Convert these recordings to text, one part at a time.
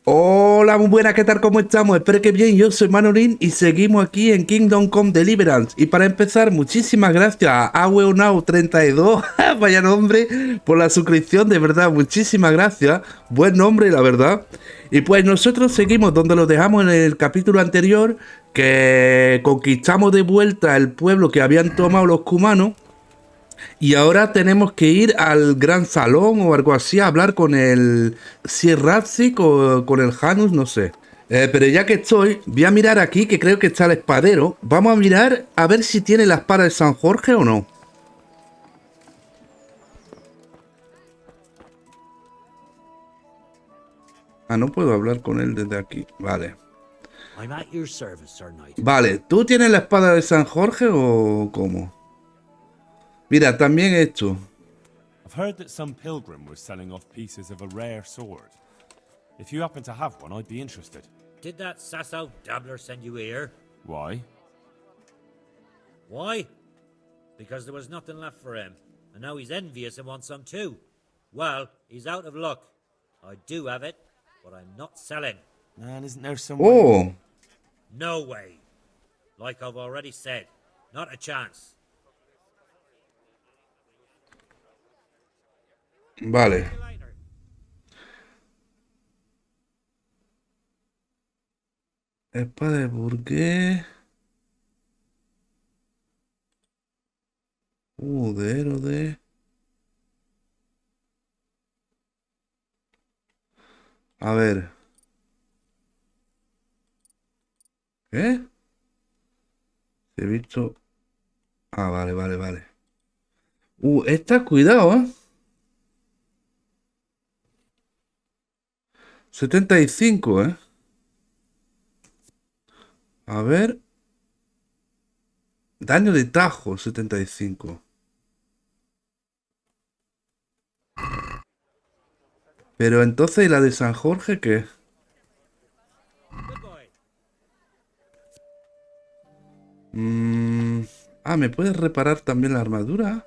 Hola, muy buenas, ¿qué tal? ¿Cómo estamos? Espero que bien, yo soy Manolín y seguimos aquí en Kingdom Come Deliverance. Y para empezar, muchísimas gracias a AWEONOW32, vaya nombre, por la suscripción, de verdad, muchísimas gracias. Buen nombre, la verdad. Y pues nosotros seguimos donde lo dejamos en el capítulo anterior, que conquistamos de vuelta el pueblo que habían tomado los cumanos. Y ahora tenemos que ir al gran salón o algo así a hablar con el Sir Radzik o con el Janus, no sé. Pero ya que estoy, voy a mirar aquí, que creo que está el espadero. Vamos a mirar a ver si tiene la espada de San Jorge o no. Ah, no puedo hablar con él desde aquí. Vale. I'm at your service, Sir Knight. Vale, ¿tú tienes la espada de San Jorge o cómo? Mira, también esto. I've heard that some pilgrim was selling off pieces of a rare sword. If you happen to have one, I'd be interested. Did that sasso dabbler send you here? Why? Why? Because there was nothing left for him, and now he's envious and wants some too. Well, he's out of luck. I do have it, but I'm not selling. Man, isn't there some Oh, No way. Like I've already said, not a chance. vale. Espada de burgués. De. A ver. ¿Qué? He visto. Ah, vale, vale, vale. Esta, cuidado, ¿eh? 75, ¿eh? A ver. Daño de tajo, 75. Pero entonces, ¿y la de San Jorge qué? Good boy. ¿me puedes reparar también la armadura?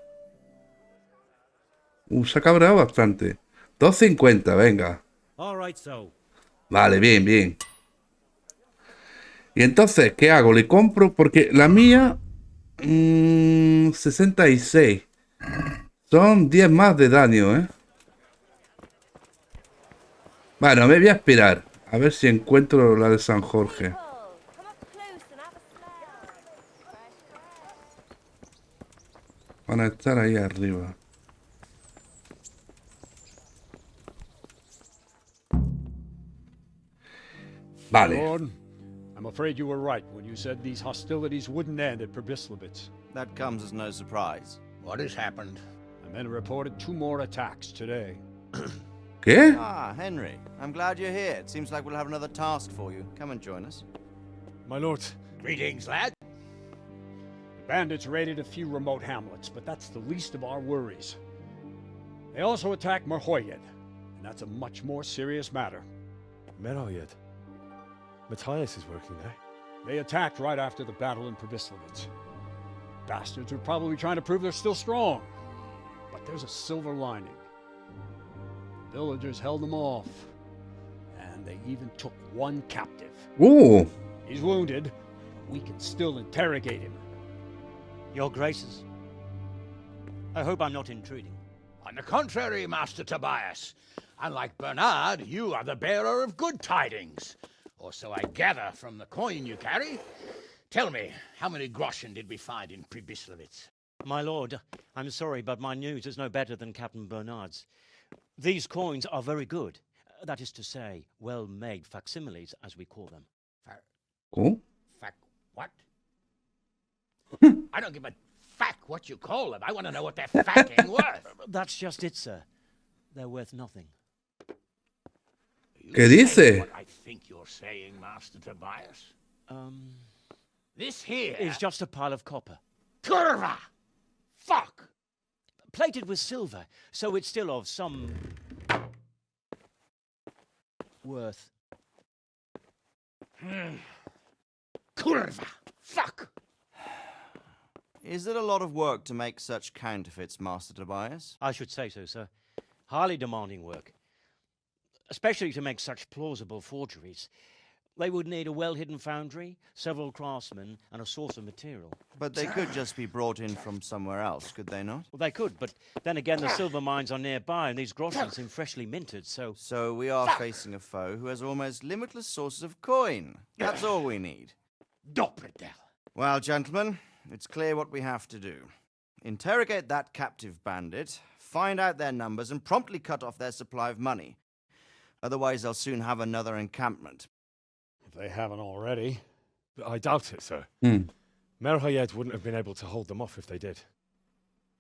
Se ha cabreado bastante. 250, venga. All right, so. Vale, bien, bien. Y entonces, ¿qué hago? ¿Le compro? Porque la mía... 66. Son 10 más de daño, ¿eh? Bueno, me voy a esperar. A ver si encuentro la de San Jorge. Van a estar ahí arriba. Vale. Lord, I'm afraid you were right when you said these hostilities wouldn't end at Przemyslovitz. That comes as no surprise. What has happened? The men reported 2 more attacks today. ¿Qué? Ah, Henry, I'm glad you're here. It seems like we'll have another task for you. Come and join us. My lord, Greetings, lad. the bandits raided a few remote hamlets, but that's the least of our worries. They also attacked Mrchojedy, and that's a much more serious matter. Mrchojedy. Matthias is working there. They attacked right after the battle in Przemyslovitz. Bastards were probably trying to prove they're still strong. But there's a silver lining. The villagers held them off. And they even took one captive. He's wounded. We can still interrogate him. Your Graces, I hope I'm not intruding. On the contrary, Master Tobias. Unlike Bernard, you are the bearer of good tidings. Or so I gather from the coin you carry. Tell me, how many groschen did we find in Przemyslovitz? My lord, I'm sorry, but my news is no better than Captain Bernard's. These coins are very good. That is to say, well-made facsimiles, as we call them. What? I don't give a fuck what you call them. I want to know what they're fucking worth. That's just it, sir. They're worth nothing. You ¿Qué saying dice? What I think you're saying, Master Tobias. This here It's just a pile of copper. Kurva! Fuck! Plated with silver, so it's still of some worth. Kurva! Fuck! Is it a lot of work to make such counterfeits, Master Tobias? I should say so, sir. Highly demanding work. especially to make such plausible forgeries. They would need a well-hidden foundry, several craftsmen, and a source of material. But they could just be brought in from somewhere else, could they not? Well, they could, but then again, the silver mines are nearby, and these groschens seem freshly minted, so... So we are facing a foe who has almost limitless sources of coin. That's all we need. Doppelder. Well, gentlemen, it's clear what we have to do. Interrogate that captive bandit, find out their numbers, and promptly cut off their supply of money. Otherwise, they'll soon have another encampment. If they haven't already. I doubt it, sir. Mrchojedy wouldn't have been able to hold them off if they did.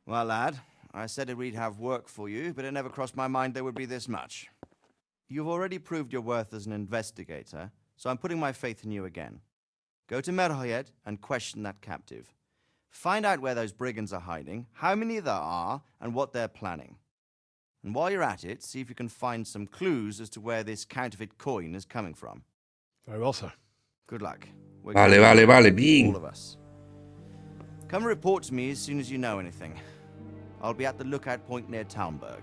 Well, lad, I said we'd have work for you, but it never crossed my mind there would be this much. You've already proved your worth as an investigator, so I'm putting my faith in you again. Go to Mrchojedy and question that captive. Find out where those brigands are hiding, how many there are, and what they're planning. And while you're at it, see if you can find some clues as to where this counterfeit coin is coming from. Very well, sir. Good luck. We're Vale, going, vale, bien. all of us. Come report to me as soon as you know anything. I'll be at the lookout point near Talmberg.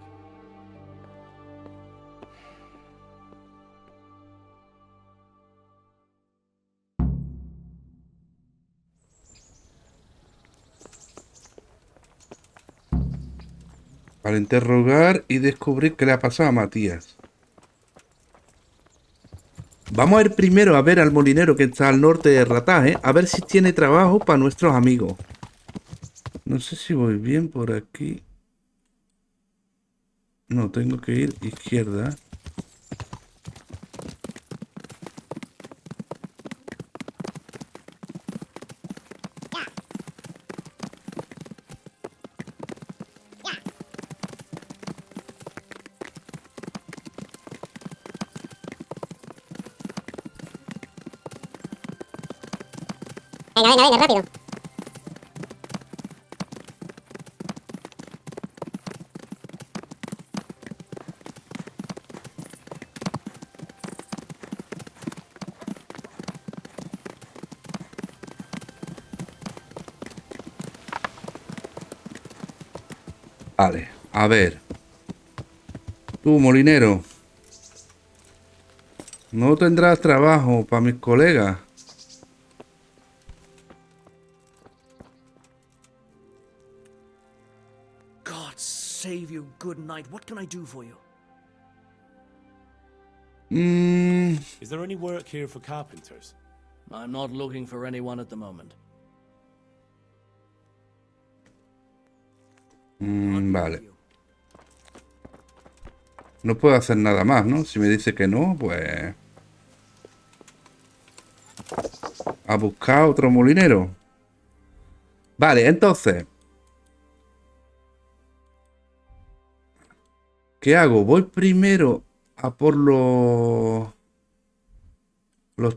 Para interrogar y descubrir qué le ha pasado a Matías. Vamos a ir primero a ver al molinero que está al norte de Rataje, a ver si tiene trabajo para nuestros amigos. No sé si voy bien por aquí. No, tengo que ir izquierda. Venga, venga, venga, rápido. Vale, a ver. Tú, molinero. No tendrás trabajo para mis colegas. God save you, good knight. What can I do for you? Is there any work here for carpenters? I'm not looking for anyone at the moment. Vale. No puedo hacer nada más, ¿no? Si me dice que no, pues... a buscar otro molinero. Vale, entonces... ¿qué hago? ¿Voy primero a por los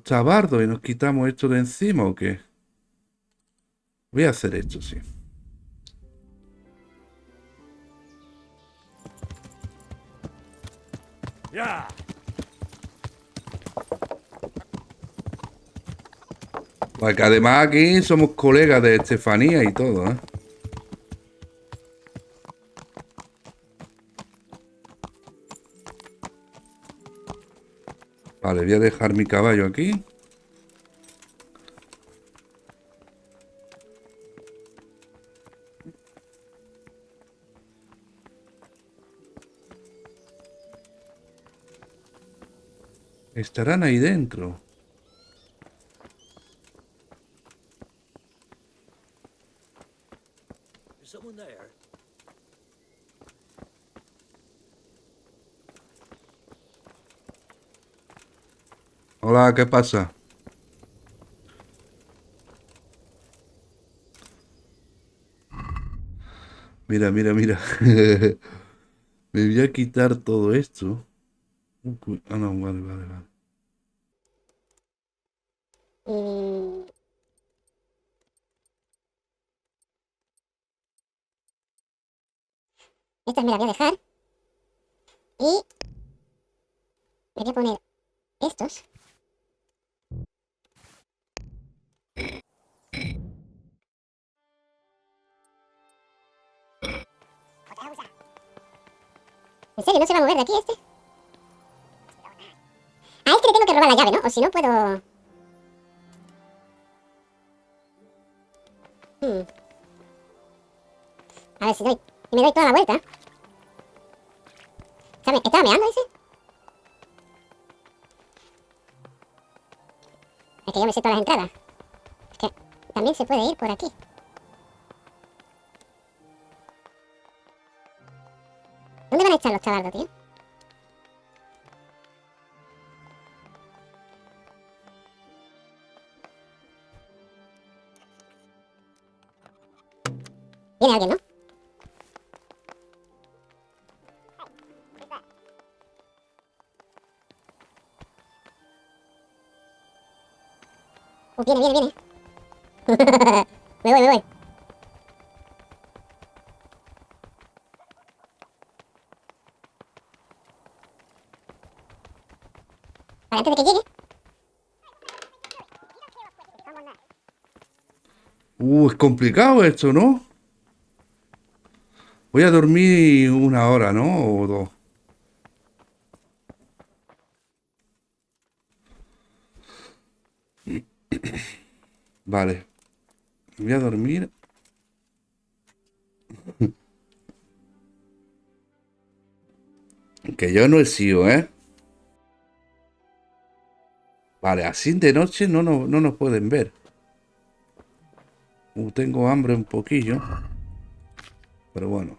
tabardos y nos quitamos esto de encima o qué? Voy a hacer esto, sí. Yeah. Porque además aquí somos colegas de Estefanía y todo, ¿eh? Vale, voy a dejar mi caballo aquí. Estarán ahí dentro. Is someone there? Hola, ¿qué pasa? Mira, mira, mira. Me voy a quitar todo esto. Ah, no, vale, vale, vale. Estas me las voy a dejar. Y me voy a poner estos. ¿En serio no se va a mover de aquí este? tengo que robar la llave, ¿no? O si no puedo... A ver si doy... me doy toda la vuelta. ¿Estaba meando ese? Es que yo me sé todas las entradas. Es que también se puede ir por aquí. ¿Dónde van a echar los chavardos, tío? Viene alguien, ¿no? Viene. Me voy. Para antes de que llegue. Es complicado esto, ¿no? Voy a dormir 1 hora, ¿no? O 2. Vale. Voy a dormir. Que yo no he sido, ¿eh? Vale, así de noche no nos pueden ver. Tengo hambre un poquillo. Pero bueno.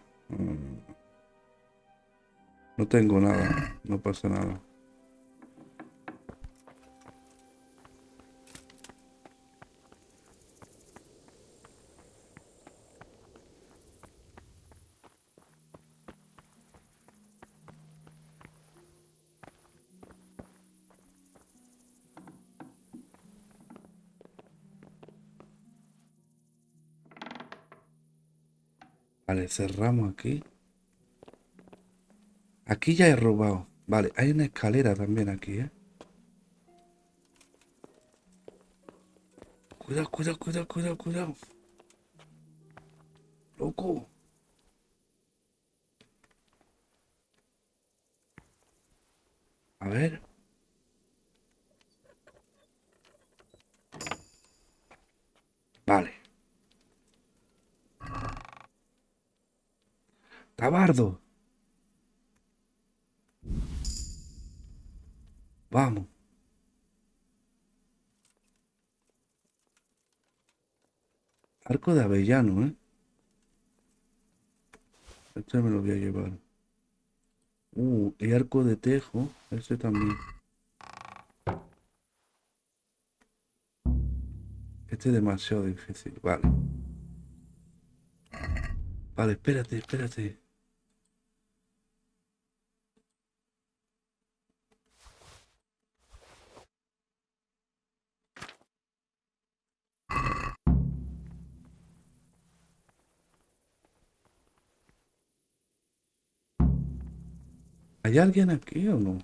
No tengo nada. No pasa nada. Vale, cerramos aquí. Aquí ya he robado. Vale, hay una escalera también aquí, ¿eh? Cuidado. Loco. A ver. Vale. Tabardo. Vamos. Arco de avellano, ¿eh? Este me lo voy a llevar. Y arco de tejo. Este también. Este es demasiado difícil. Vale. Vale, espérate. ¿Hay alguien aquí o no?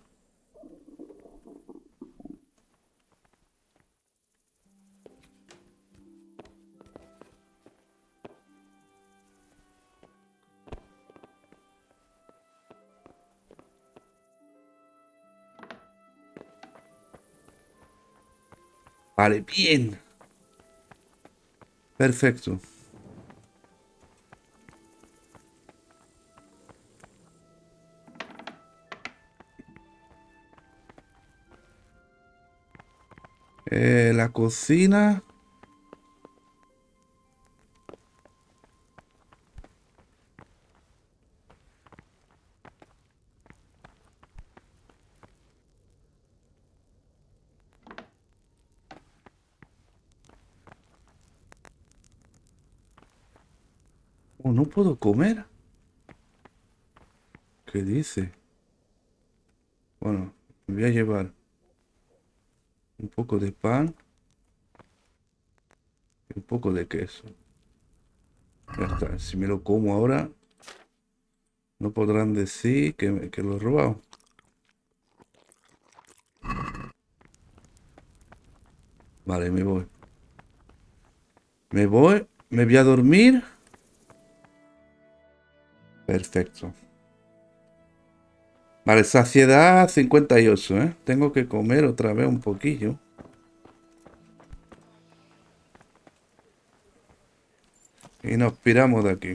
Vale, bien. Perfecto. La cocina. No puedo comer. ¿Qué dice? Bueno, me voy a llevar un poco de pan y un poco de queso. Ya está. Si me lo como ahora, no podrán decir que lo he robado. Vale, me voy. Me voy a dormir. Perfecto. Vale, saciedad 58, ¿eh? Tengo que comer otra vez un poquillo. Y nos piramos de aquí.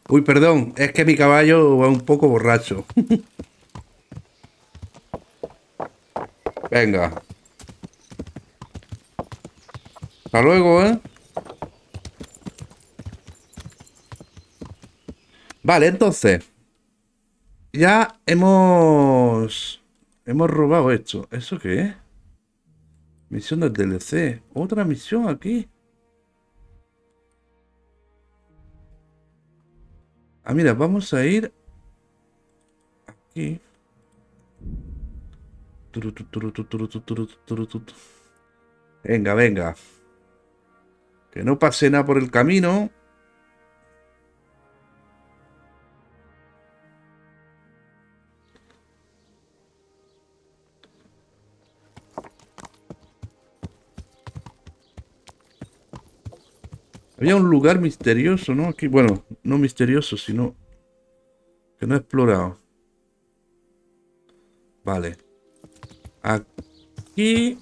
Uy, perdón, es que mi caballo va un poco borracho. Venga. Hasta luego, ¿eh? Vale, entonces. Ya hemos robado esto. ¿Eso qué es? Misión del DLC. Otra misión aquí. Ah, mira, vamos a ir aquí. Venga, venga. Que no pase nada por el camino. Había un lugar misterioso, ¿no? Aquí, bueno, no misterioso, sino que no he explorado. Vale. Aquí.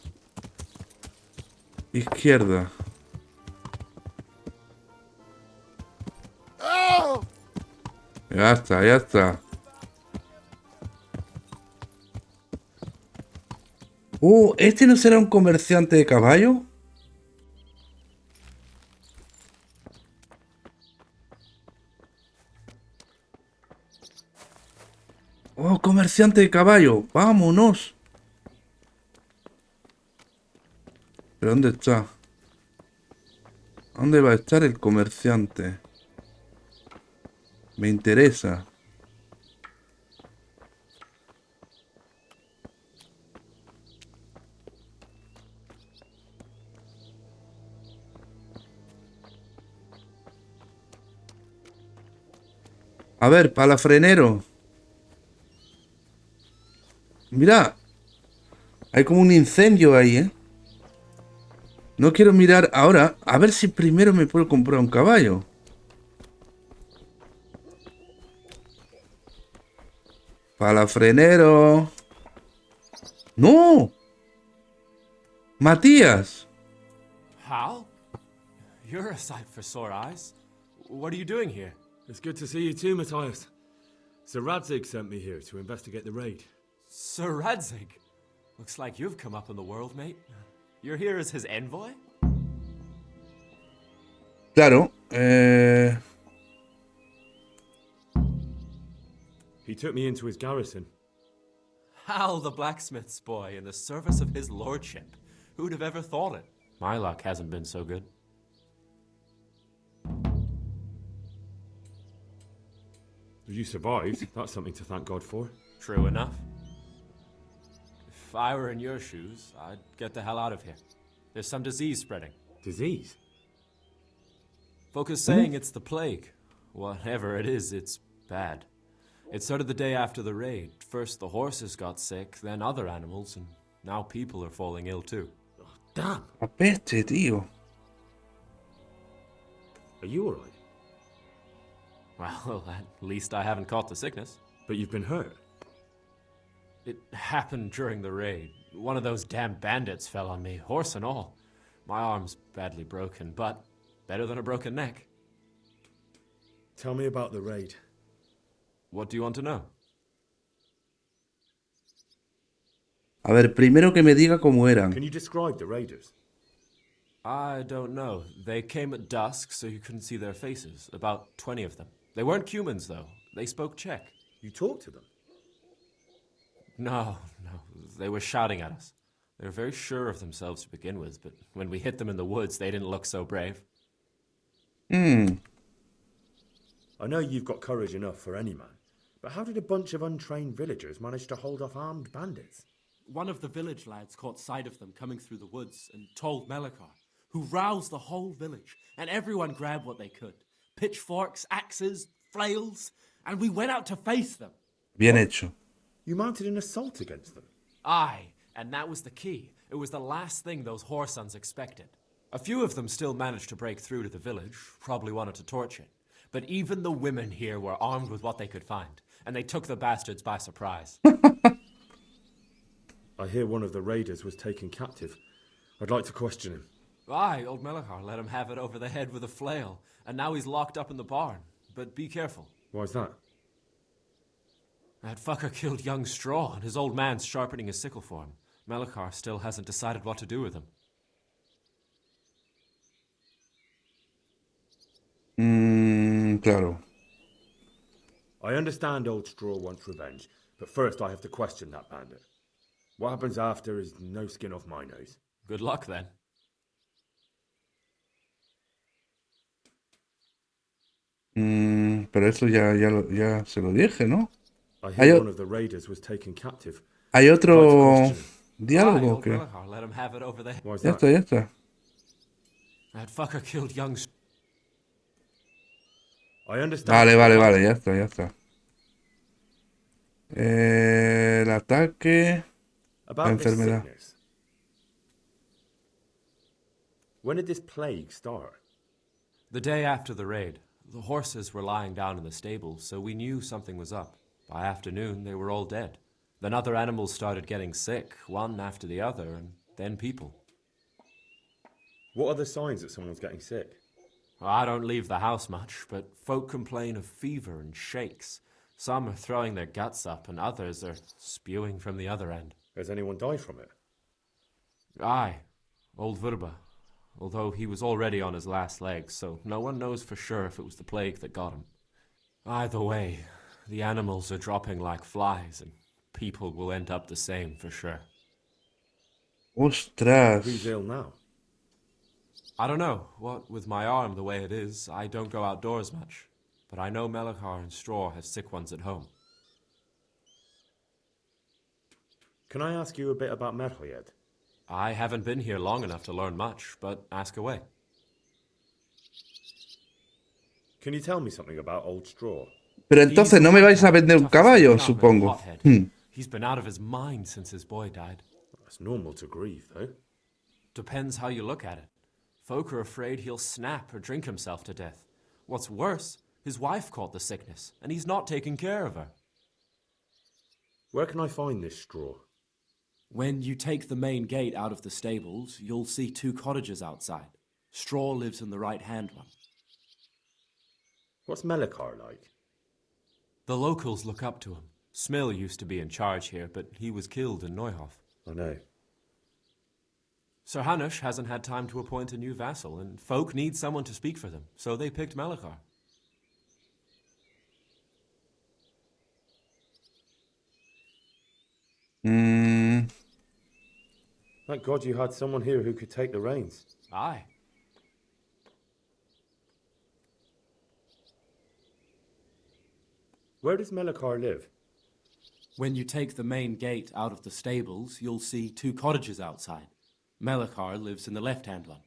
Izquierda. Ya está, ya está. ¿Este no será un comerciante de caballo? Oh, comerciante de caballo. Vámonos. ¿Pero dónde está? ¿Dónde va a estar el comerciante? Me interesa. A ver, palafrenero. Mira. Hay como un incendio ahí, ¿eh? No quiero mirar ahora. A ver si primero me puedo comprar un caballo. Palafrenero. ¡No! Matías. Hal? You're a sight for sore eyes. What are you doing here? It's good to see you too, Matthias. Sir Radzig sent me here to investigate the raid. Sir Radzig? Looks like you've come up in the world, mate. You're here as his envoy? Claro. He took me into his garrison. Hal, the blacksmith's boy, in the service of his lordship. Who'd have ever thought it? My luck hasn't been so good. You survived. That's something to thank God for. True enough. If I were in your shoes, I'd get the hell out of here. There's some disease spreading. Disease? Folk are saying it's the plague. Whatever it is, it's bad. It started the day after the raid. First the horses got sick, then other animals, and now people are falling ill too. Oh, damn. La peste, tío. Are you alright? Well, at least I haven't caught the sickness. But you've been hurt. It happened during the raid. One of those damn bandits fell on me, horse and all. My arm's badly broken, but better than a broken neck. Tell me about the raid. What do you want to know? A ver, primero que me diga cómo eran. Can you describe the raiders? I don't know. They came at dusk, so you couldn't see their faces. About 20 of them. They weren't humans, though. They spoke Czech. You talked to them? No. They were shouting at us. They were very sure of themselves to begin with, but when we hit them in the woods, they didn't look so brave. I know you've got courage enough for any man, but how did a bunch of untrained villagers manage to hold off armed bandits? One of the village lads caught sight of them coming through the woods and told Melikar, who roused the whole village, and everyone grabbed what they could. Pitchforks, axes, flails, and we went out to face them. Bien hecho. You mounted an assault against them? Aye, and that was the key. It was the last thing those whoresons expected. A few of them still managed to break through to the village, probably wanted to torch it. But even the women here were armed with what they could find, and they took the bastards by surprise. I hear one of the raiders was taken captive. I'd like to question him. Aye, old Mrchojedy let him have it over the head with a flail, and now he's locked up in the barn. But be careful. Why's that? That fucker killed young Straw, and his old man's sharpening his sickle for him. Mrchojedy still hasn't decided what to do with him. Claro. I understand old Straw wants revenge, but first I have to question that bandit. What happens after is no skin off my nose. Good luck, then. Pero eso ya se lo dije, ¿no? I hear one of the raiders was taken captive. ¿Hay otro diálogo Aye, que? Mrchojedy let him have it over the head. Why's Ya that? está, ya está. That fucker killed young I understand. Vale, ya está. El ataque, la About this enfermedad. sickness. When did this plague start? The day after the raid. The horses were lying down in the stable, so we knew something was up. By afternoon, they were all dead. Then other animals started getting sick, one after the other, and then people. What are the signs that someone's getting sick? I don't leave the house much, but folk complain of fever and shakes. Some are throwing their guts up, and others are spewing from the other end. Has anyone died from it? Aye, old Verba. Although he was already on his last legs, so no one knows for sure if it was the plague that got him. Either way, the animals are dropping like flies, and people will end up the same for sure. Ostras. Who's ill now? I don't know. What with my arm the way it is, I don't go outdoors much. But I know Mrchojedy and Straw have sick ones at home. Can I ask you a bit about Mrchojedy? I haven't been here long enough to learn much, but ask away. Can you tell me something about old Straw? Pero entonces no me vais a vender un caballo, supongo. He's been out of his mind since his boy died. It's normal to grieve, though. Depends how you look at it. Folk are afraid he'll snap or drink himself to death. What's worse, his wife caught the sickness, and he's not taking care of her. Where can I find this Straw? When you take the main gate out of the stables, you'll see 2 cottages outside. Straw lives in the right-hand one. What's Mrchojedy like? The locals look up to him. Smill used to be in charge here, but he was killed in Neuhof. I know. Sir Hanush hasn't had time to appoint a new vassal, and folk need someone to speak for them, so they picked Mrchojedy. Thank God you had someone here who could take the reins. Aye. Where does Mrchojedy live? When you take the main gate out of the stables, you'll see 2 cottages outside. Mrchojedy lives in the left-hand one.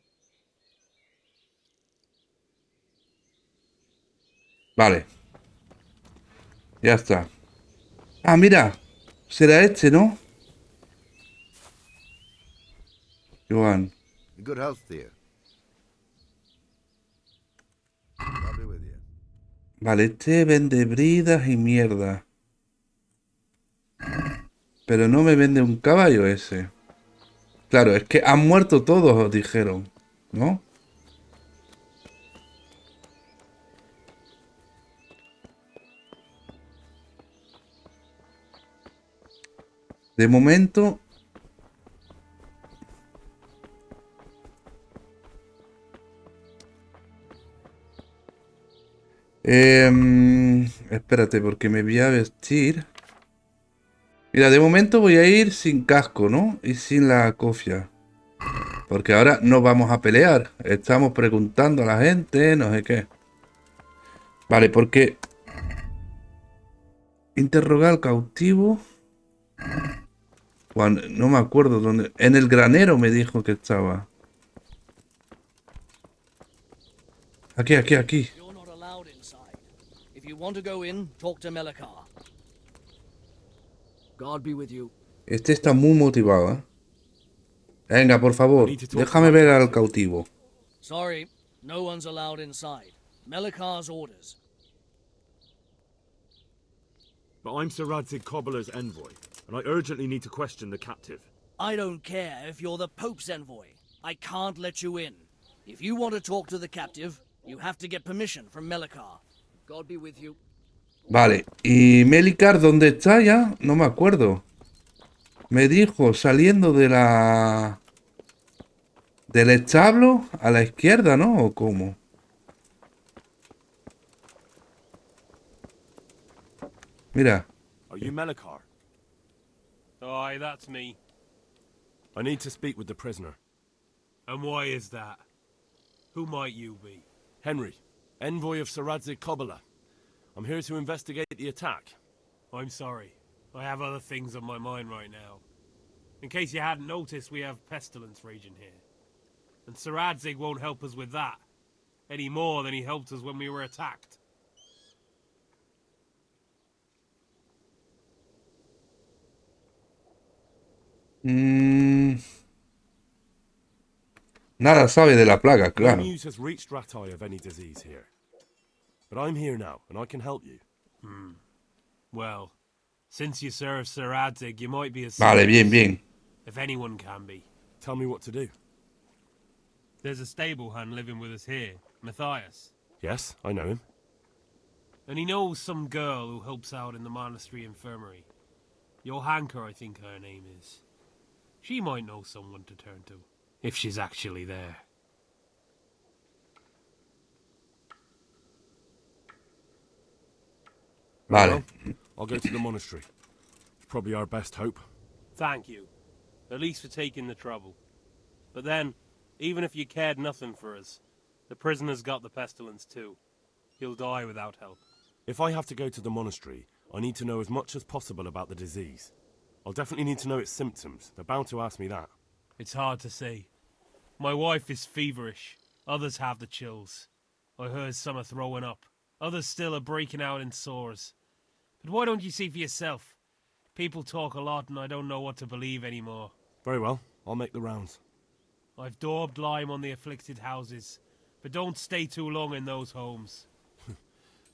Vale. Ya está. Ah, mira. Será este, ¿no? Joan. Good health, dear. I'll be with you. Vale, este vende bridas y mierda. Pero no me vende un caballo ese. Claro, es que han muerto todos, dijeron, ¿no? De momento... espérate, porque me voy a vestir. Mira, de momento voy a ir sin casco, ¿no? Y sin la cofia. Porque ahora no vamos a pelear. Estamos preguntando a la gente, no sé qué. Vale, porque... Interrogar al cautivo. Cuando, no me acuerdo dónde. En el granero me dijo que estaba. Aquí, aquí, aquí. Este está muy motivado, ¿eh? Venga, por favor, déjame ver al cautivo. Sorry, no one's allowed inside. Melikar's orders. But I'm Sir Radzig Cobbler's envoy, and I urgently need to question the captive. I don't care if you're the Pope's envoy. I can't let you in. If you want to talk to the captive, you have to get permission from Melikar. God be with you. Vale, ¿y Melikar dónde está ya? No me acuerdo. Me dijo saliendo de la... del establo a la izquierda, ¿no? ¿O cómo? Mira. Are you Melikar? Aye, that's me. I need to speak with the prisoner. And why is that? Who might you be? Henry, envoy of Sir Radzig Cobbler. I'm here to investigate the attack. I'm sorry. I have other things on my mind right now. In case you hadn't noticed, we have pestilence raging here. And Sir Radzig won't help us with that. Any more than he helped us when we were attacked. Nada sabe de la plaga, No claro. news has reached Ratai of any disease here. But I'm here now, and I can help you. Well, since you serve Sir Radzig, you might be a Vale, bien, bien. if anyone can be. Tell me what to do. There's a stable hand living with us here, Matthias. Yes, I know him. And he knows some girl who helps out in the monastery infirmary. Johanka, I think her name is. She might know someone to turn to, if she's actually there. Vale. I'll go to the monastery. It's probably our best hope. Thank you. At least for taking the trouble. But then, even if you cared nothing for us, the prisoner's got the pestilence too. He'll die without help. If I have to go to the monastery, I need to know as much as possible about the disease. I'll definitely need to know its symptoms. They're bound to ask me that. It's hard to say. My wife is feverish. Others have the chills. I heard some are throwing up. Others still are breaking out in sores. But why don't you see for yourself? People talk a lot and I don't know what to believe anymore. Very well, I'll make the rounds. I've daubed lime on the afflicted houses, but don't stay too long in those homes.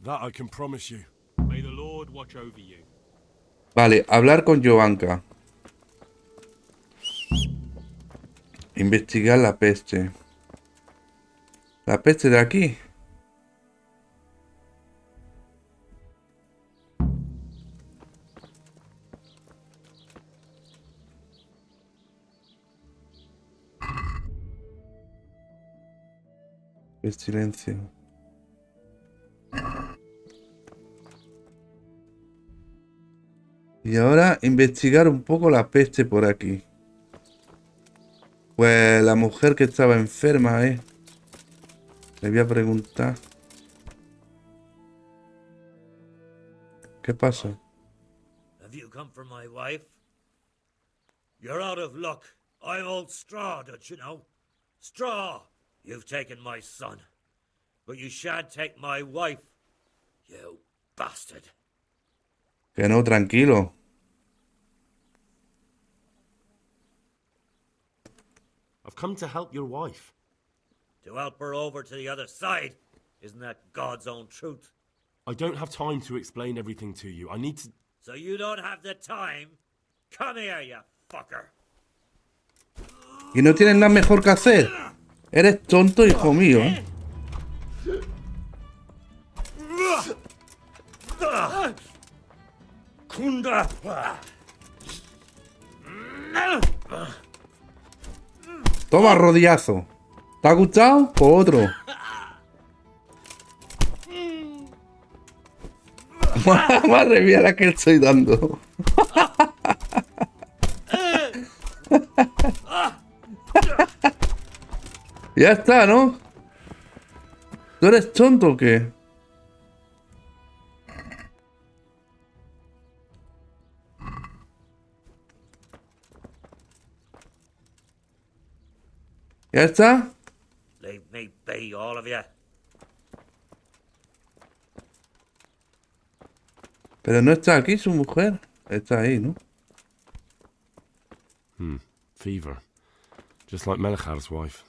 That I can promise you. May the Lord watch over you. Vale, hablar con Johanka. Investigar la peste. La peste de aquí. El silencio. Y ahora investigar un poco la peste por aquí. Pues la mujer que estaba enferma, Le voy a preguntar. ¿Qué pasa? Have you come for my wife? You're out of luck. I'm old Straw, don't you know? Straw! You've taken my son. But you shan't take my wife. You bastard. Que no, tranquilo. I've come to help your wife. To help her over to the other side. Isn't that God's own truth? I don't have time to explain everything to you. I need to... So you don't have the time? Come here, you fucker. Y no tienes nada mejor que hacer. Eres tonto, hijo mío, Toma, rodillazo. ¿Te ha gustado? Pues otro. Madre mía la que estoy dando. Ya está, ¿no? ¿Tú eres tonto o qué? ¿Ya está? Leave me be, all of you. Pero no está aquí su mujer. Está ahí, ¿no? Fever. Just like Melichar's wife.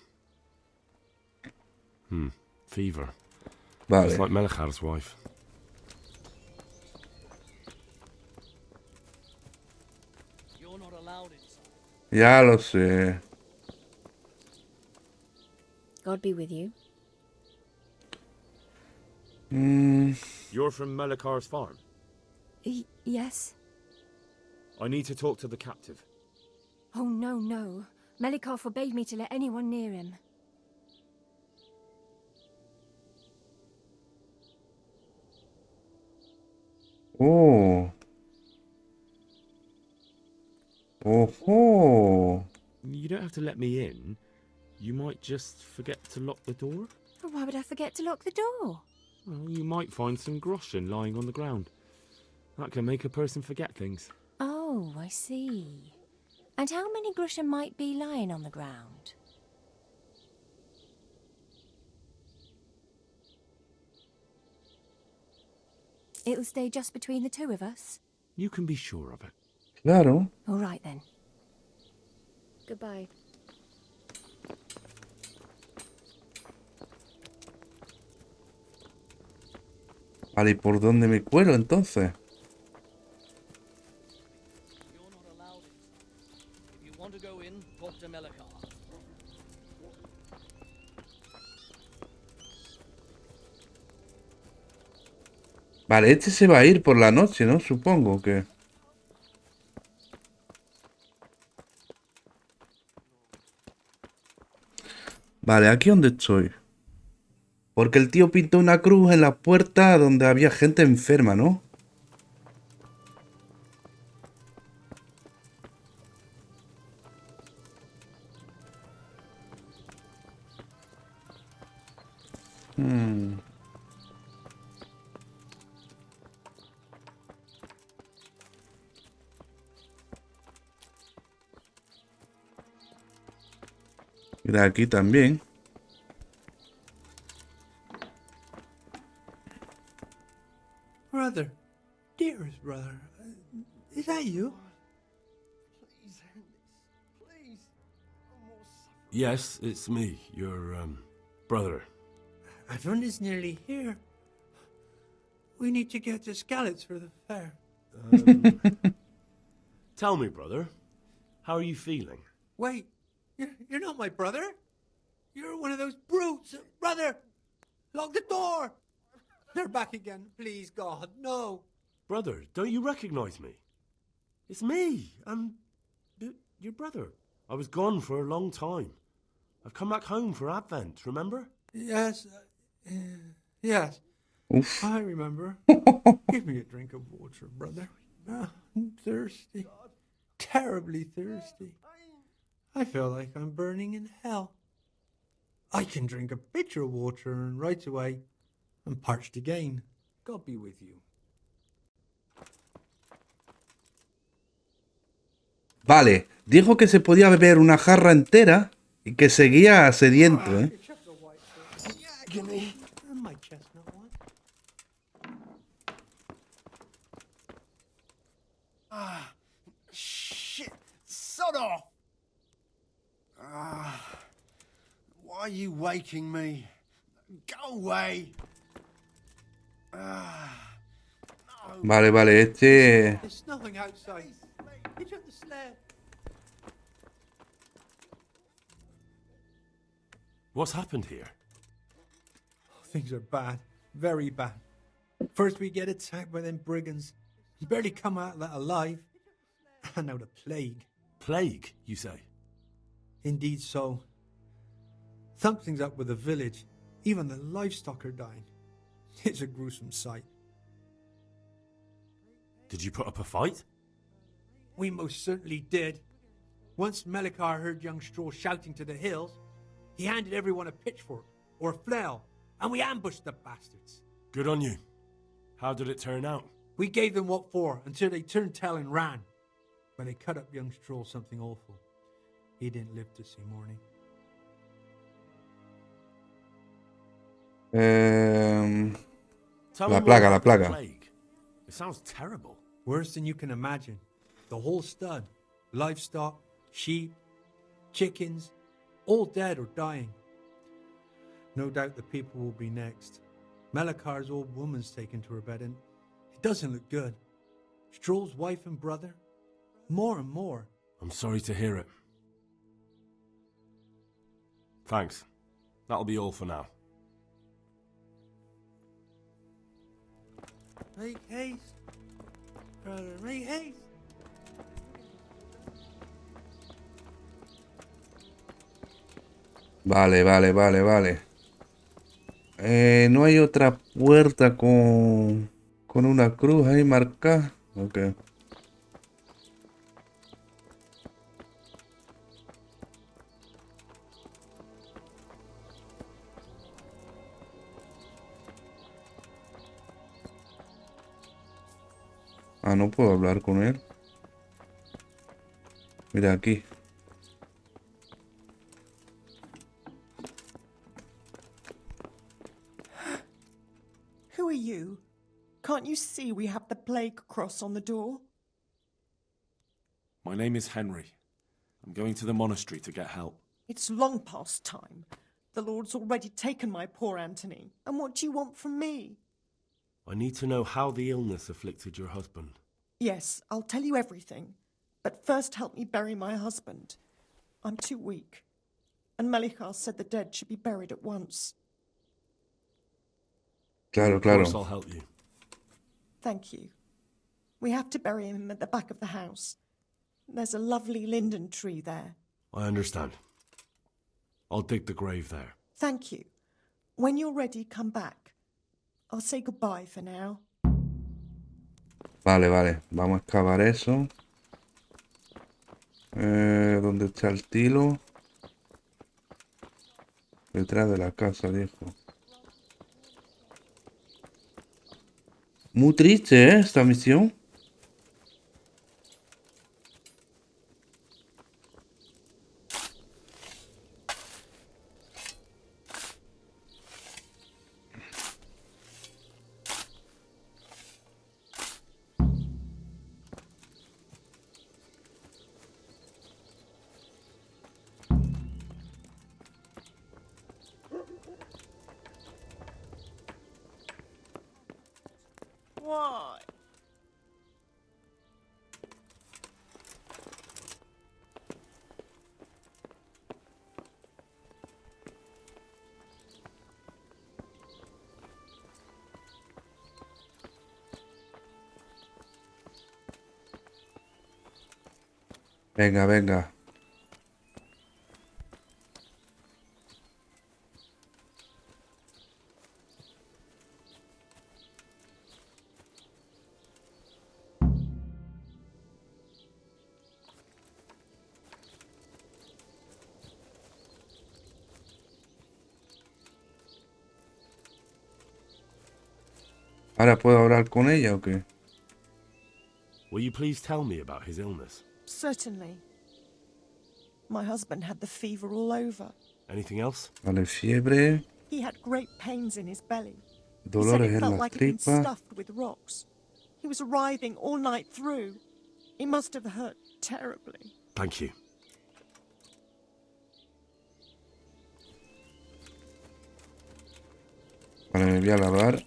Fever. Vale. Just like Melkar's wife. You're not allowed inside. Ya lo sé. God be with you. You're from Melkar's farm? Yes. I need to talk to the captive. Oh, no, no. Melikar forbade me to let anyone near him. Oh. Oh. You don't have to let me in. You might just forget to lock the door. Why would I forget to lock the door? Well, you might find some groschen lying on the ground. That can make a person forget things. Oh, I see. And how many groschen might be lying on the ground? It'll stay just between the two of us? You can be sure of it. Claro. All right, then. Goodbye. Vale, ¿y por dónde me cuelo entonces? You're not allowed inside. If you want to go in, talk to Melikar. Vale, este se va a ir por la noche, ¿no? Supongo que... Vale, ¿aquí dónde estoy? Porque el tío pintó una cruz en la puerta donde había gente enferma, ¿no? Y de aquí también. Brother, dearest brother, is that you? Yes, it's me, your, brother. Everyone is nearly here. We need to get to Skalitz for the fair. Tell me, brother, how are you feeling? Wait, you're not my brother. You're one of those brutes. Brother, lock the door. They're back again. Please, God, no. Brother, don't you recognize me? It's me. I'm your brother. I was gone for a long time. I've come back home for Advent, remember? Yes, yes. Oof. I remember. Give me a drink of water, brother. I'm thirsty. Terribly thirsty. I feel like I'm burning in hell. I can drink a pitcher of water and right away I'm parched again. God be with you. Vale, dijo que se podía beber una jarra entera y que seguía sediento, ¿eh? My chestnut one. Shit! Sod off! Why are you waking me? Go away! Vale, vale, este... There's nothing outside. Get up the sled. What's happened here? Things are bad. Very bad. First we get attacked by them brigands. Barely come out of that alive. And now the plague. Plague, you say? Indeed so. Something's up with the village. Even the livestock are dying. It's a gruesome sight. Did you put up a fight? We most certainly did. Once Melikar heard young Stroll shouting to the hills, he handed everyone a pitchfork or a flail, and we ambushed the bastards. Good on you. How did it turn out? We gave them what for until they turned tail and ran. When they cut up young Stroll something awful. He didn't live to see morning. La plaga, la plaga. Plague. It sounds terrible. Worse than you can imagine. The whole stud, livestock, sheep, chickens, all dead or dying. No doubt the people will be next. Melikar's old woman's taken to her bed, and it doesn't look good. Stroll's wife and brother, more and more. I'm sorry to hear it. Thanks. That'll be all for now. Make haste, brother, make haste. Vale. No hay otra puerta con una cruz ahí marcada. Ok. Ah, no puedo hablar con él. Mira aquí. Who are you? Can't you see we have the plague cross on the door? My name is Henry. I'm going to the monastery to get help. It's long past time. The Lord's already taken my poor Anthony. And what do you want from me? I need to know how the illness afflicted your husband. Yes, I'll tell you everything. But first help me bury my husband. I'm too weak. And Melichar said the dead should be buried at once. Claro. Of course I'll help you. Thank you. We have to bury him at the back of the house. There's a lovely linden tree there. I understand. I'll dig the grave there. Thank you. When you're ready, come back. I'll say goodbye for now. Vale. Vamos a excavar eso. ¿Dónde está el tilo? Detrás de la casa, viejo. Muy triste, esta misión. Why? Venga. ¿Ahora puedo hablar con ella o qué? Will you please tell me about his illness? Certainly. My husband had the fever all over. Anything else? Vale, fiebre, He had great pains in his belly. He said dolores it en felt las like it'd been tripas. stuffed with rocks. He was writhing all night through. It must have hurt terribly. Thank you. Vale, me voy a lavar.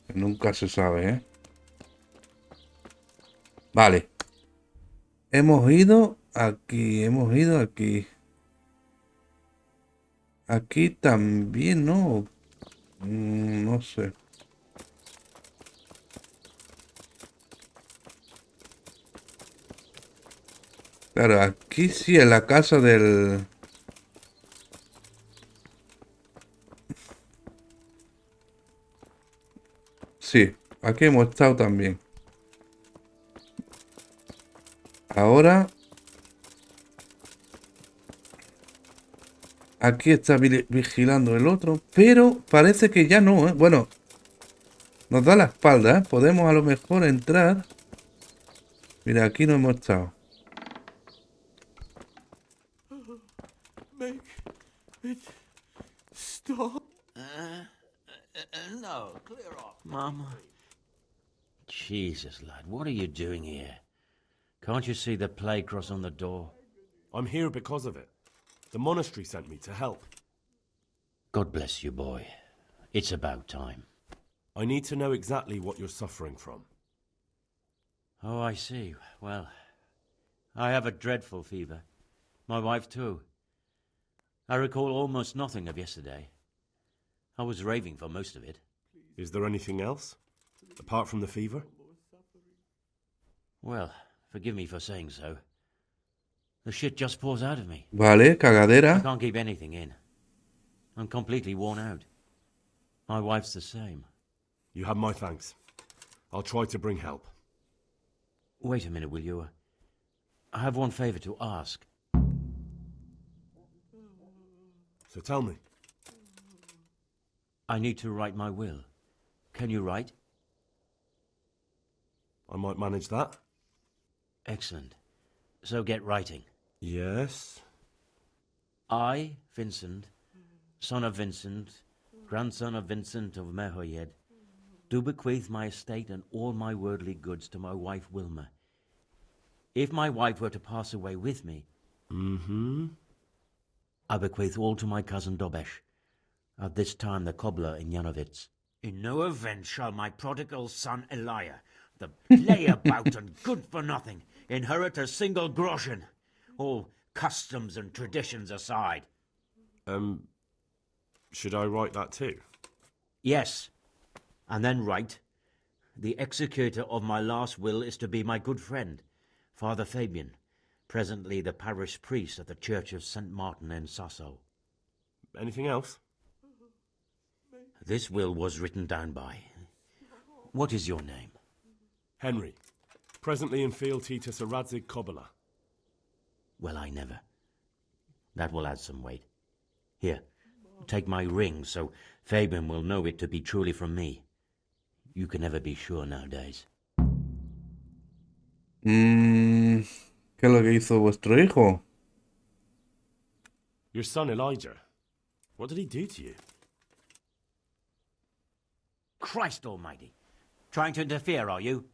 Que nunca se sabe, ¿eh? Vale. Hemos ido aquí. Aquí también, ¿no? No sé. Claro, aquí sí, en la casa del... Sí, aquí hemos estado también. Ahora... Aquí está vigilando el otro, pero parece que ya no, ¿eh? Bueno, nos da la espalda, ¿eh? Podemos a lo mejor entrar. Mira, aquí no hemos estado. Make it stop. No, clear off. Mama. Jesus, lad, what are you doing here? Can't you see the plague cross on the door? I'm here because of it. The monastery sent me to help. God bless you, boy. It's about time. I need to know exactly what you're suffering from. Oh, I see. Well, I have a dreadful fever. My wife, too. I recall almost nothing of yesterday. I was raving for most of it. Is there anything else? Apart from the fever? Well, forgive me for saying so. The shit just pours out of me. Vale, cagadera. I can't keep anything in. I'm completely worn out. My wife's the same. You have my thanks. I'll try to bring help. Wait a minute, will you? I have one favor to ask. So tell me. I need to write my will. Can you write? I might manage that. Excellent. So get writing. Yes? I, Vincent, son of Vincent, grandson of Vincent of Mrchojedy, do bequeath my estate and all my worldly goods to my wife Wilma. If my wife were to pass away with me, I bequeath all to my cousin Dobesh, at this time the cobbler in Janovitz. In no event shall my prodigal son Elia, the layabout and good-for-nothing, inherit a single groschen, all customs and traditions aside. Should I write that too? Yes, and then write, the executor of my last will is to be my good friend, Father Fabian, presently the parish priest at the Church of St. Martin in Sasso. Anything else? This will was written down by. What is your name? Henry, presently in fealty to Sir Radzig Kobyla. Well, I never. That will add some weight. Here, take my ring, so Fabian will know it to be truly from me. You can never be sure nowadays. ¿Qué es lo que hizo vuestro hijo? Your son Elijah. What did he do to you? Christ almighty. Trying to interfere, are you?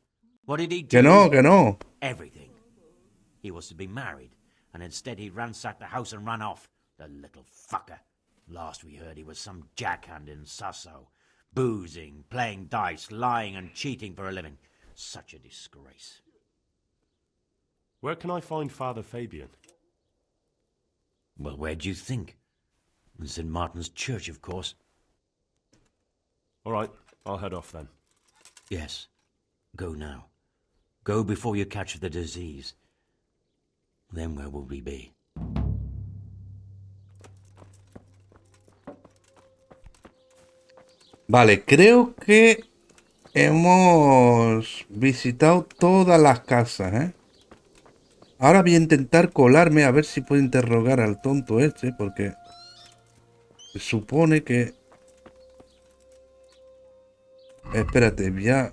What did he do? Que no, que no. Everything. He was to be married, and instead he ransacked the house and ran off. The little fucker. Last we heard he was some jackhand in Sasso. Boozing, playing dice, lying and cheating for a living. Such a disgrace. Where can I find Father Fabian? Well, where do you think? In St. Martin's Church, of course. All right, I'll head off then. Yes. Go now. Go before you catch the disease. Then where will we be? Vale, creo que hemos visitado todas las casas, ¿eh? Ahora voy a intentar colarme a ver si puedo interrogar al tonto este, porque se supone que... Espérate, voy a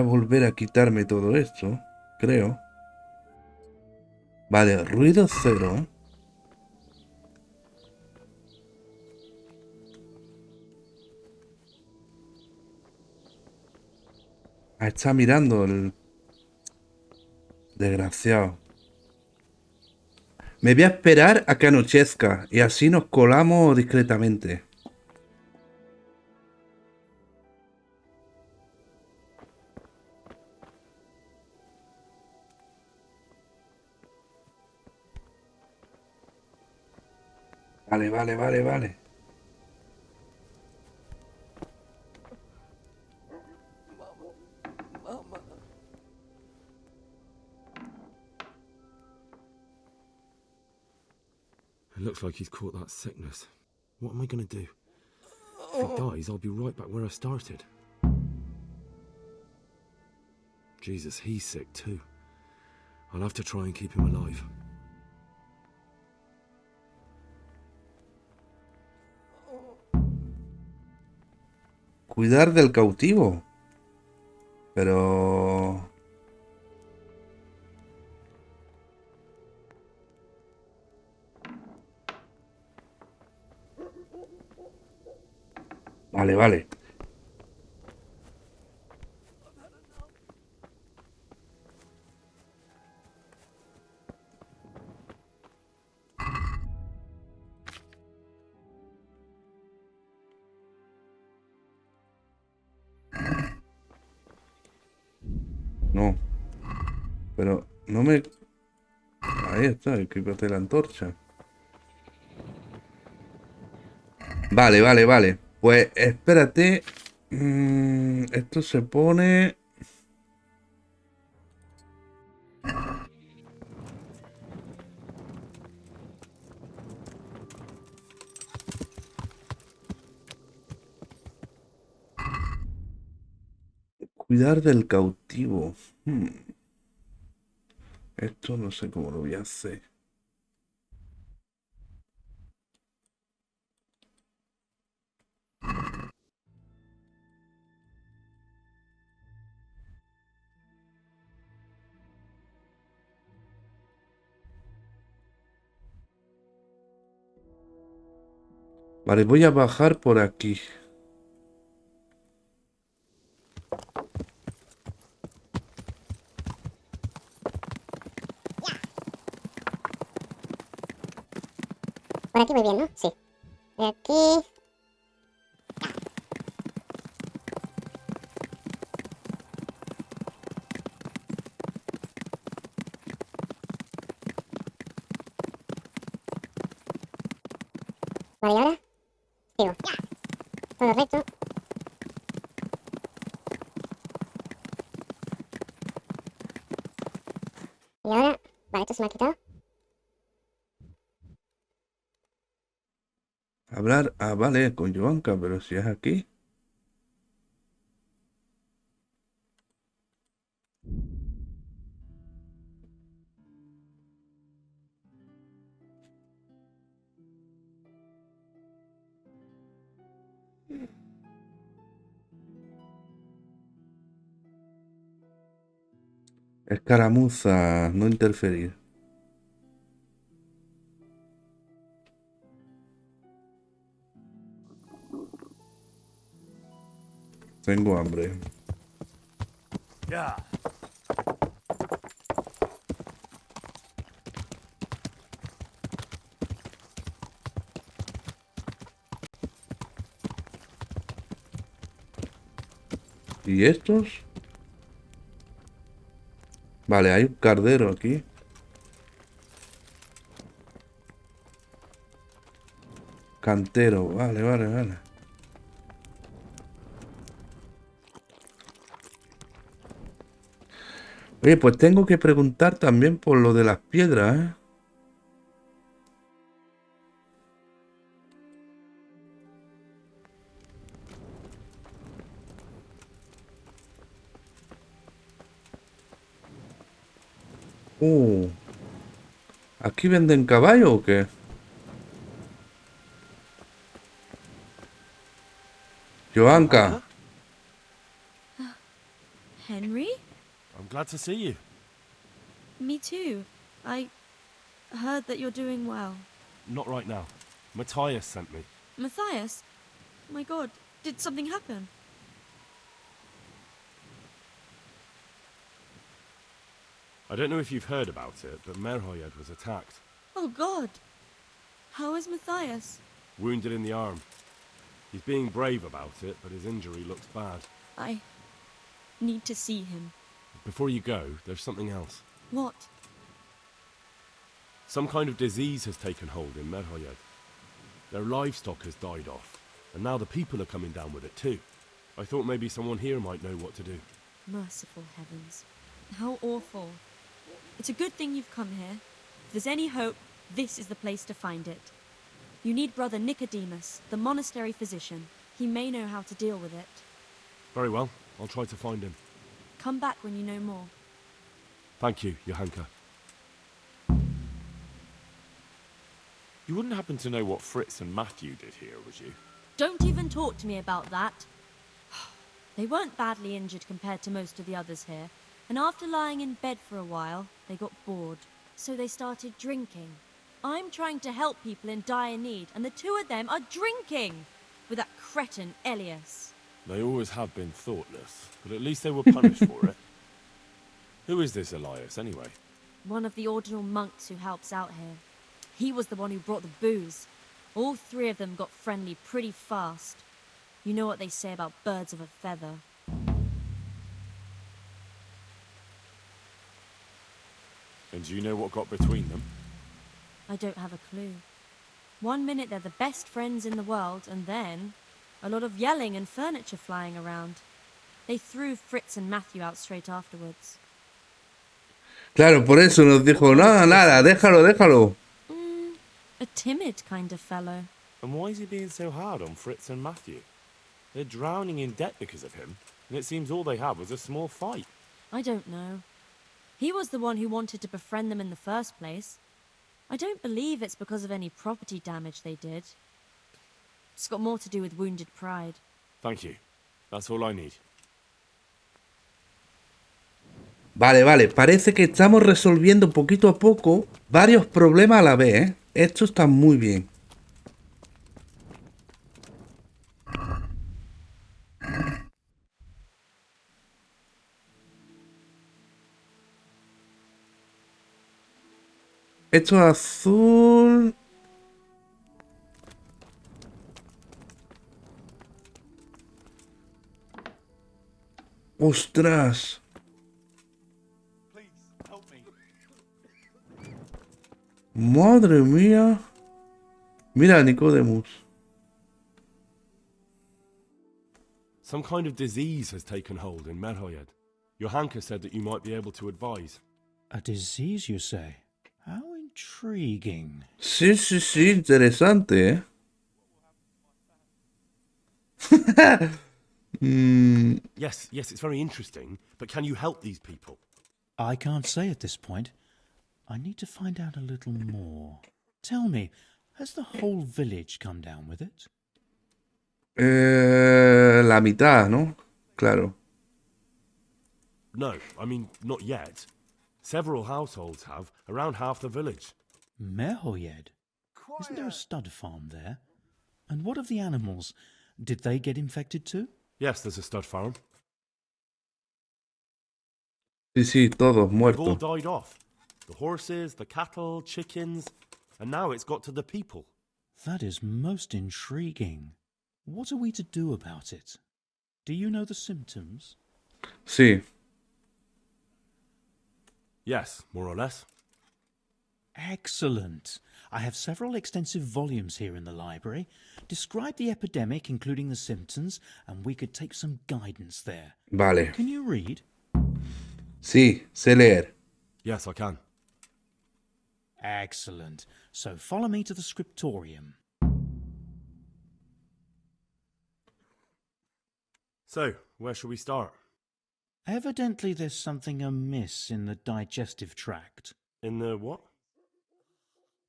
volver a quitarme todo esto, creo. Vale, ruido cero, ¿eh? Ah, está mirando el desgraciado. Me voy a esperar a que anochezca y así nos colamos discretamente. Vale. It looks like he's caught that sickness. What am I going to do? If he dies, I'll be right back where I started. Jesus, he's sick too. I'll have to try and keep him alive. Cuidar del cautivo. Pero... Vale. No. Pero no me... Ahí está, equipate la antorcha. Vale, vale, vale. Pues espérate. Esto se pone... Cuidar del cautivo. Esto no sé cómo lo voy a hacer. Vale, voy a bajar por aquí. Por aquí muy bien, ¿no? Sí. De aquí... Vale, y ahora... Sigo. Todo recto. Y ahora... Vale, esto se me ha quitado. Hablar... Ah, vale, con Joanka, pero si es aquí. Escaramuza, no interferir. Tengo hambre. Ya. ¿Y estos? Vale, hay un cardero aquí. Cantero, vale, vale, vale. Oye, pues tengo que preguntar también por lo de las piedras, ¿eh? ¿Aquí venden caballo o qué? Joanka. Henry? I'm glad to see you. Me too. I heard that you're doing well. Not right now. Matthias sent me. Matthias? My god, did something happen? I don't know if you've heard about it, but Mrchojedy was attacked. Oh god. How is Matthias? Wounded in the arm. He's being brave about it, but his injury looks bad. I need to see him. Before you go, there's something else. What? Some kind of disease has taken hold in Mrchojedy. Their livestock has died off, and now the people are coming down with it too. I thought maybe someone here might know what to do. Merciful heavens. How awful. It's a good thing you've come here. If there's any hope, this is the place to find it. You need Brother Nicodemus, the monastery physician. He may know how to deal with it. Very well, I'll try to find him. Come back when you know more. Thank you, Johanka. You wouldn't happen to know what Fritz and Matthew did here, would you? Don't even talk to me about that. They weren't badly injured compared to most of the others here, and after lying in bed for a while, they got bored. So they started drinking. I'm trying to help people in dire need, and the two of them are drinking! With that cretin Elias. They always have been thoughtless, but at least they were punished for it. Who is this Elias, anyway? One of the ordinal monks who helps out here. He was the one who brought the booze. All three of them got friendly pretty fast. You know what they say about birds of a feather. And do you know what got between them? I don't have a clue. One minute they're the best friends in the world, and then a lot of yelling and furniture flying around. They threw Fritz and Matthew out straight afterwards. Claro, por eso nos dijo, nada, nada, déjalo, déjalo. A timid kind of fellow. And why is he being so hard on Fritz and Matthew? They're drowning in debt because of him, and it seems all they had was a small fight. I don't know. He was the one who wanted to befriend them in the first place. I don't believe it's because of any property damage they did. It's got more to do with wounded pride. Thank you. That's all I need. Vale, vale, parece que estamos resolviendo poquito a poco varios problemas a la vez, ¿eh? Esto está muy bien. Esto es azul. ¡Ostras! Madre mía. Mira, Nicodemus. Some kind of disease has taken hold in Mrchojedy. Your Hanker said that you might be able to advise. A disease, you say? How intriguing. Sí, sí, sí, interesante, ¿eh? Yes, it's very interesting, but can you help these people? I can't say at this point. I need to find out a little more. Tell me, has the whole village come down with it? La mitad, ¿no? Claro. No, I mean, not yet. Several households have, around half the village. Mrchojedy? Isn't there a stud farm there? And what of the animals? Did they get infected too? Yes, there's a stud farm. Sí, sí, todos They've all muertos. died off. The horses, the cattle, chickens, and now it's got to the people. That is most intriguing. What are we to do about it? Do you know the symptoms? Sí. Yes, more or less. Excellent. I have several extensive volumes here in the library. Describe the epidemic, including the symptoms, and we could take some guidance there. Vale. Can you read? Sí, sé leer. Yes, I can. Excellent. So follow me to the scriptorium. So, where shall we start? Evidently there's something amiss in the digestive tract. In the what?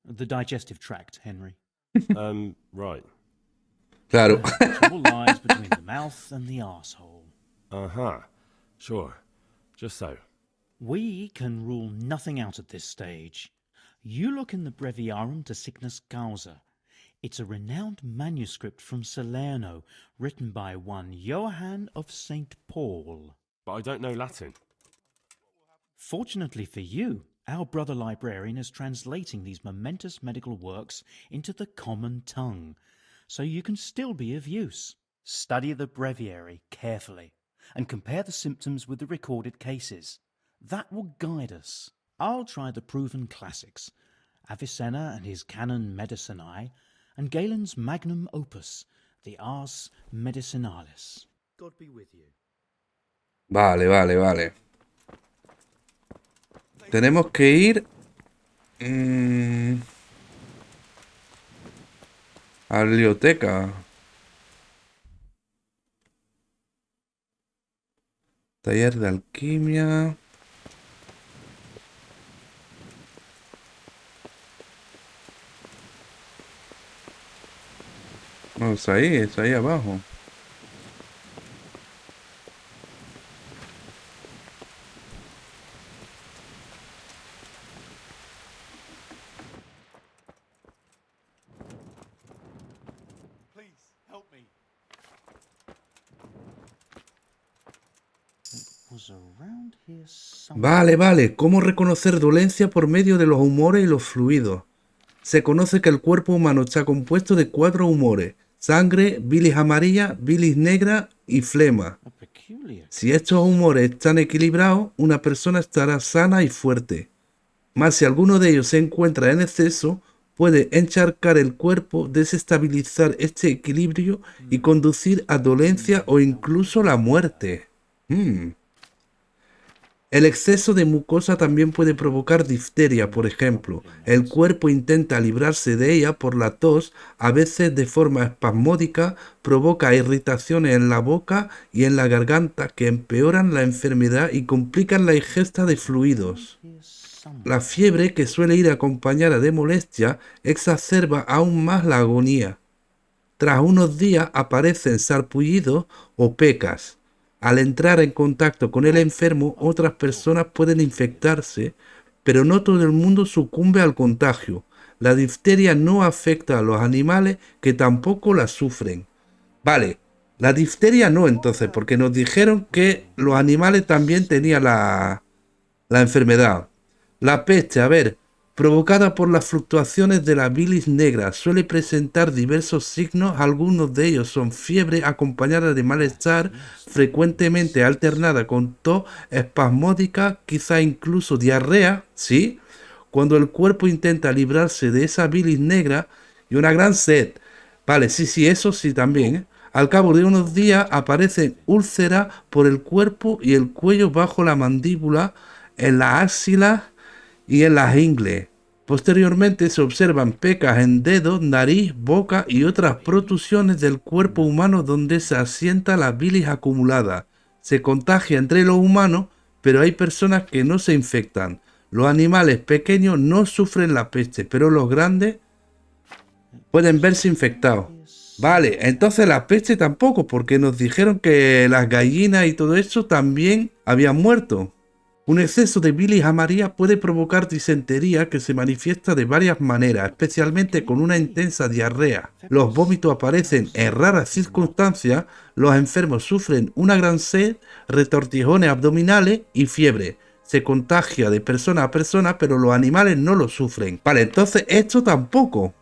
The digestive tract, Henry. Right. Claro. Trouble lies between the mouth and the arsehole. Uh-huh. Sure. Just so. We can rule nothing out at this stage. You look in the Breviarium de Sickness Causa. It's a renowned manuscript from Salerno, written by one Johann of St. Paul. But I don't know Latin. Fortunately for you, our brother librarian is translating these momentous medical works into the common tongue, so you can still be of use. Study the breviary carefully and compare the symptoms with the recorded cases. That will guide us. I'll try the proven classics, Avicenna and his Canon Medicinae, and Galen's magnum opus, the Ars Medicinalis. God be with you. Vale, vale, vale. Tenemos que ir a la biblioteca. Taller de alquimia. No, es ahí abajo. Vale, vale. ¿Cómo reconocer dolencia por medio de los humores y los fluidos? Se conoce que el cuerpo humano está compuesto de 4 humores: sangre, bilis amarilla, bilis negra y flema. Si estos humores están equilibrados, una persona estará sana y fuerte. Más si alguno de ellos se encuentra en exceso, puede encharcar el cuerpo, desestabilizar este equilibrio y conducir a dolencia o incluso la muerte. El exceso de mucosa también puede provocar difteria, por ejemplo. El cuerpo intenta librarse de ella por la tos, a veces de forma espasmódica, provoca irritaciones en la boca y en la garganta que empeoran la enfermedad y complican la ingesta de fluidos. La fiebre, que suele ir acompañada de molestia, exacerba aún más la agonía. Tras unos días aparecen sarpullidos o pecas. Al entrar en contacto con el enfermo, otras personas pueden infectarse, pero no todo el mundo sucumbe al contagio. La difteria no afecta a los animales, que tampoco la sufren. Vale, la difteria no entonces, porque nos dijeron que los animales también tenían la enfermedad. La peste, a ver, provocada por las fluctuaciones de la bilis negra, suele presentar diversos signos. Algunos de ellos son fiebre acompañada de malestar, frecuentemente alternada con tos espasmódica, quizá incluso diarrea, ¿sí? Cuando el cuerpo intenta librarse de esa bilis negra, y una gran sed. Vale, sí, eso sí también, ¿eh? Al cabo de unos días aparecen úlceras por el cuerpo y el cuello bajo la mandíbula, en las axilas y en las ingles. Posteriormente se observan pecas en dedos, nariz, boca y otras protusiones del cuerpo humano donde se asienta la bilis acumulada. Se contagia entre los humanos, pero hay personas que no se infectan. Los animales pequeños no sufren la peste, pero los grandes pueden verse infectados. Vale, entonces la peste tampoco, porque nos dijeron que las gallinas y todo eso también habían muerto. Un exceso de bilis amarilla puede provocar disentería, que se manifiesta de varias maneras, especialmente con una intensa diarrea. Los vómitos aparecen en raras circunstancias, los enfermos sufren una gran sed, retortijones abdominales y fiebre. Se contagia de persona a persona, pero los animales no lo sufren. Vale, entonces esto tampoco.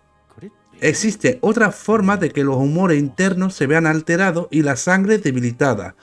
Existen otras formas de que los humores internos se vean alterados y la sangre debilitada.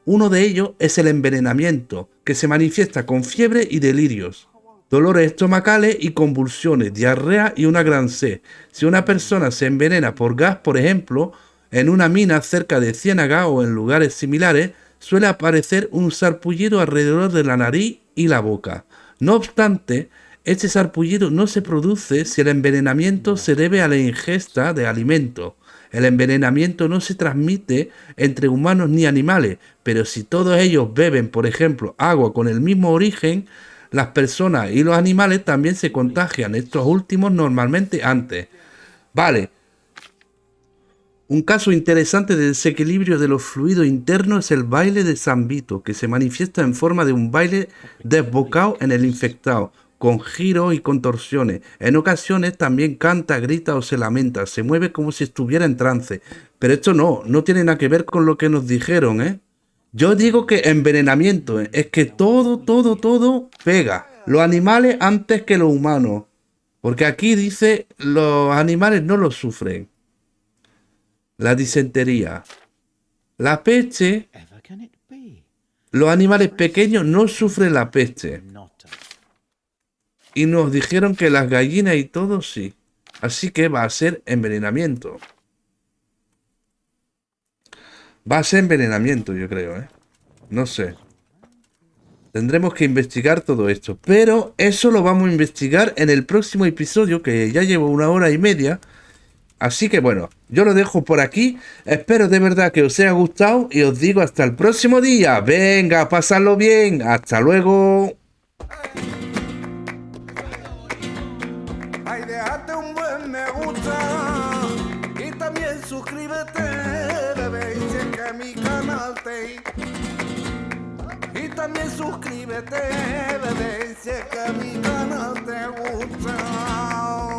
Uno de ellos es el envenenamiento, que se manifiesta con fiebre y delirios, dolores estomacales y convulsiones, diarrea y una gran sed. Si una persona se envenena por gas, por ejemplo, en una mina cerca de ciénaga o en lugares similares, suele aparecer un sarpullido alrededor de la nariz y la boca. No obstante, este sarpullido no se produce si el envenenamiento se debe a la ingesta de alimentos. El envenenamiento no se transmite entre humanos ni animales, pero si todos ellos beben, por ejemplo, agua con el mismo origen, las personas y los animales también se contagian, estos últimos normalmente antes. Vale. Un caso interesante de desequilibrio de los fluidos internos es el baile de San Vito, que se manifiesta en forma de un baile desbocado en el infectado, con giros y contorsiones. En ocasiones también canta, grita o se lamenta, se mueve como si estuviera en trance. Pero esto no tiene nada que ver con lo que nos dijeron, ¿eh? Yo digo que envenenamiento, ¿eh? Es que todo pega. Los animales antes que los humanos. Porque aquí dice, los animales no lo sufren. La disentería. La peste. Los animales pequeños no sufren la peste. Y nos dijeron que las gallinas y todo sí. Así que va a ser envenenamiento. Va a ser envenenamiento, yo creo, ¿eh? No sé. Tendremos que investigar todo esto. Pero eso lo vamos a investigar en el próximo episodio, que ya llevo 1 hora y media. Así que bueno, yo lo dejo por aquí. Espero de verdad que os haya gustado y os digo hasta el próximo día. Venga, pasadlo bien. Hasta luego. Ay, déjate un buen me gusta y también suscríbete, bebé, y checa mi canal y también suscríbete, bebé, y checa mi canal te gusta.